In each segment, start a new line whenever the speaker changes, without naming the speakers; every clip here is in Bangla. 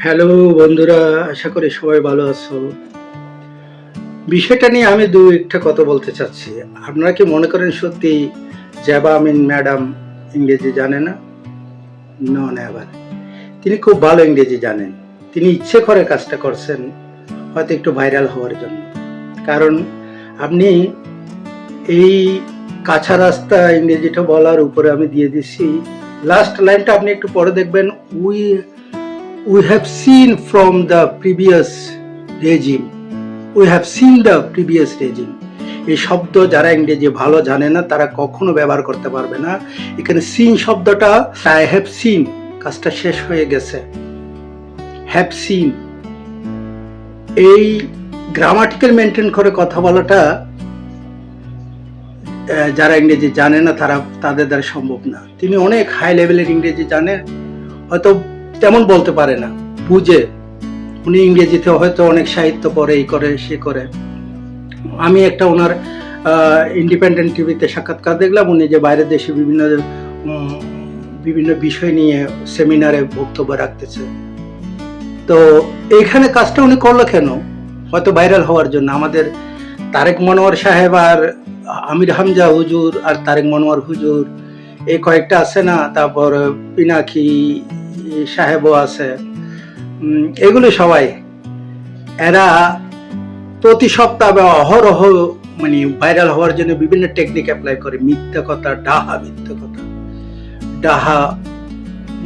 হ্যালো বন্ধুরা, আশা করি সবাই ভালো আছো। বিষয়টা নিয়ে আমি একটা কথা বলতে চাচ্ছি। আপনারা কি মনে করেন সত্যি জাবা আমিন ম্যাডাম ইংরেজি জানে না? No never. তিনি খুব ভালো ইংরেজি জানেন। তিনি ইচ্ছে করে কাজটা করছেন, হয়তো একটু ভাইরাল হওয়ার জন্য। কারণ আপনি এই কাঁচা রাস্তা ইংরেজিটা বলার উপরে আমি দিয়ে দিছি, লাস্ট লাইনটা আপনি একটু পরে দেখবেন, we have seen from the previous regime. We have seen the previous regime. এই শব্দ যারা ইংরেজি ভালো জানে না তারা কখনো ব্যবহার করতে পারবে না। এখানে সিন শব্দটা আই হ্যাভ সিন, কাজটা শেষ হয়ে গেছে। হ্যাভ সিন, এই গ্রামাটিক্যাল মেনটেন করে কথা বলাটা যারা ইংরেজি জানে না তাদের দ্বারা সম্ভব না। তিনি অনেক হাই লেভেলের ইংরেজি জানেন, হয়তো তেমন বলতে পারে না, বুঝে। উনি ইংরেজিতে হয়তো অনেক সাহিত্য পড়ে, এই করে সে করে। আমি একটা ওনার ইন্ডিপেন্ডেন্ট টিভিতে সাক্ষাৎকার দেখলাম, উনি যে বাইরের দেশে বিভিন্ন বিষয় নিয়ে সেমিনারে বক্তব্য রাখতেছে। তো এইখানে কাজটা উনি করলো কেন? হয়তো ভাইরাল হওয়ার জন্য। আমাদের তারেক মনোয়ার সাহেব আর আমির হামজা হুজুর আর তারেক মনোয়ার হুজুর, এই কয়েকটা আছে না, তারপর পিনাকি সাহেবও আছে, এগুলো সবাই এরা প্রতি সপ্তাহে অহরহ মানে ভাইরাল হওয়ার জন্য বিভিন্ন টেকনিক অ্যাপ্লাই করে। মিথ্যা কথা, মিথ্যা কথা, ডাহা,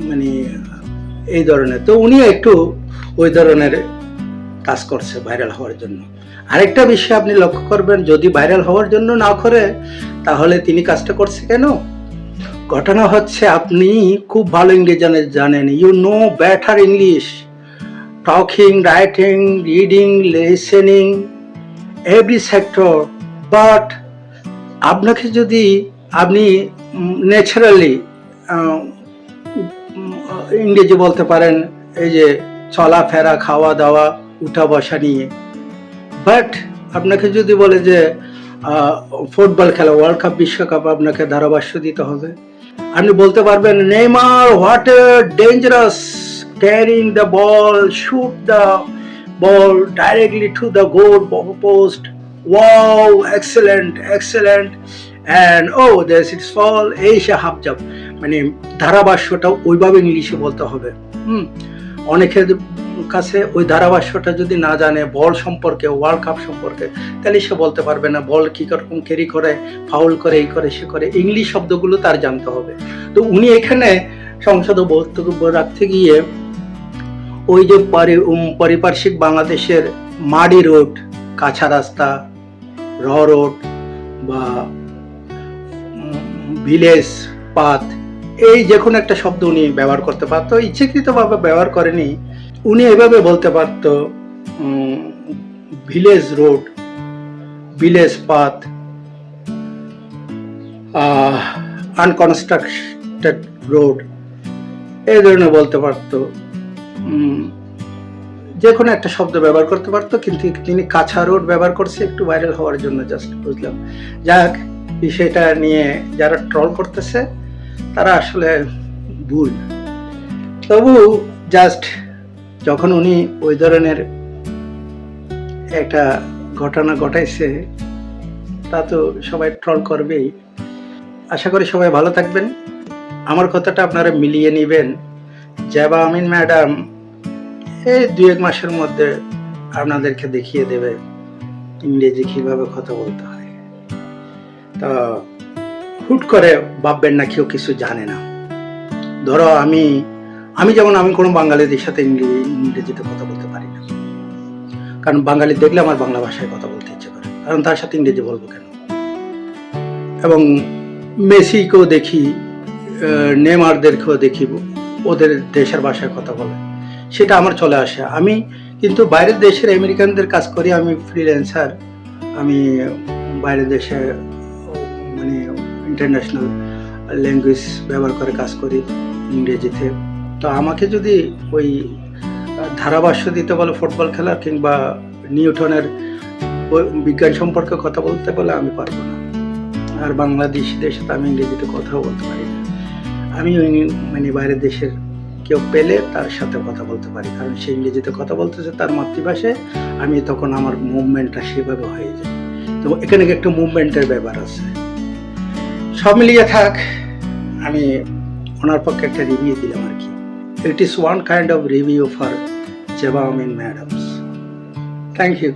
মানে এই ধরনের। তো উনি একটু ওই ধরনের কাজ করছে ভাইরাল হওয়ার জন্য। আরেকটা বিষয় আপনি লক্ষ্য করবেন, যদি ভাইরাল হওয়ার জন্য না করে তাহলে তিনি কাজটা করছে কেন? ঘটনা হচ্ছে, আপনি খুব ভালো ইংরেজি জানেন, you know better English, talking, writing, reading, listening, every sector, but আপনাকে যদি আপনি ন্যাচারালি ইংরেজি বলতে পারেন, এই যে চলাফেরা, খাওয়া দাওয়া, উঠা বসা নিয়ে, বাট আপনাকে যদি বলে যে ফুটবল খেলা, ওয়ার্ল্ড কাপ, বিশ্বকাপ, আপনাকে ধারাভাষ্য দিতে হবে, আপনি বলতে পারবেন Neymar what a dangerous, carrying the ball, shoot the ball directly to the goal post. Wow, excellent. And oh, there's its fall. Asia half jump. মানে ধারাভাষ্যটা ওইভাবে ইংলিশে বলতে হবে। অনেকের কাছে ওই ধারাভাষ্যটা যদি না জানে বল সম্পর্কে, ওয়ার্ল্ড কাপ সম্পর্কে, তাহলে সে বলতে পারবে না বল কি রকম ক্যারি করে, ফাউল করে, এই করে সে করে। ইংলিশ শব্দগুলো তার জানতে হবে। তো উনি এখানে সংসদে বক্তব্য রাখতে গিয়ে ওই যে পারিপার্শ্বিক বাংলাদেশের মাডি রোড, কাঁচা রাস্তা, রোড বা ভিলেজ পাথ, এই যে কোনো একটা শব্দ উনি ব্যবহার করতে পারতো, ইচ্ছাকৃতভাবে ব্যবহার করেনি। উনি এভাবে বলতে পারতো village road, village path, unconstructed road, এই ধরনের বলতে পারতো। যে কোনো একটা শব্দ ব্যবহার করতে পারতো, কিন্তু তিনি কাঁচা রোড ব্যবহার করছে একটু ভাইরাল হওয়ার জন্য, জাস্ট বুঝলাম। যাক, বিষয়টা নিয়ে যারা ট্রল করতেছে তারা আসলে ভুল। তবু জাস্ট যখন উনি ওই ধরনের একটা ঘটনা ঘটাইছে, তা তো সবাই ট্রল করবেই। আশা করি সবাই ভালো থাকবেন। আমার কথাটা আপনারা মিলিয়ে নেবেন। জাবা আমিন ম্যাডাম এই 2-1 মাসের মধ্যে আপনাদেরকে দেখিয়ে দেবে ইংরেজি কিভাবে কথা বলতে হয়। তা হুট করে ভাববেন না কেউ কিছু জানে না। ধরো আমি যেমন আমি কোনো বাঙালিদের সাথে ইংরেজিতে কথা বলতে পারি না, কারণ বাঙালি দেখলে আমার বাংলা ভাষায় কথা বলতে ইচ্ছে করে, কারণ তার সাথে ইংরেজি বলবো কেন? এবং মেসিকেও দেখি, নেইমারদেরকেও দেখি ওদের দেশের ভাষায় কথা বলে, সেটা আমার চলে আসে। আমি কিন্তু বাইরের দেশের আমেরিকানদের কাজ করি, আমি ফ্রিল্যান্সার, আমি বাইরের দেশে মানে ইন্টারন্যাশনাল ল্যাঙ্গুয়েজ ব্যবহার করে কাজ করি ইংরেজিতে। তো আমাকে যদি ওই ধারাভাষ্য দিতে বলে ফুটবল খেলার, কিংবা নিউটনের বিজ্ঞান সম্পর্কে কথা বলতে বলে, আমি পারবো না। আর বাংলাদেশিদের সাথে আমি ইংরেজিতে কথাও বলতে পারি না। আমি মানে বাইরের দেশের কেউ পেলে তার সাথে কথা বলতে পারি, কারণ সে ইংরেজিতে কথা বলতেছে তার মাতৃভাষায়, আমি তখন আমার মুভমেন্টটা সেভাবে হয়ে যায়। তো এখানে একটা মুভমেন্টের ব্যাপার আছে। সব মিলিয়ে থাক, আমি ওনার পক্ষে একটা রিভিউ দিলাম আর কি। It is one kind of review for Zeba Amin madam's. Thank you.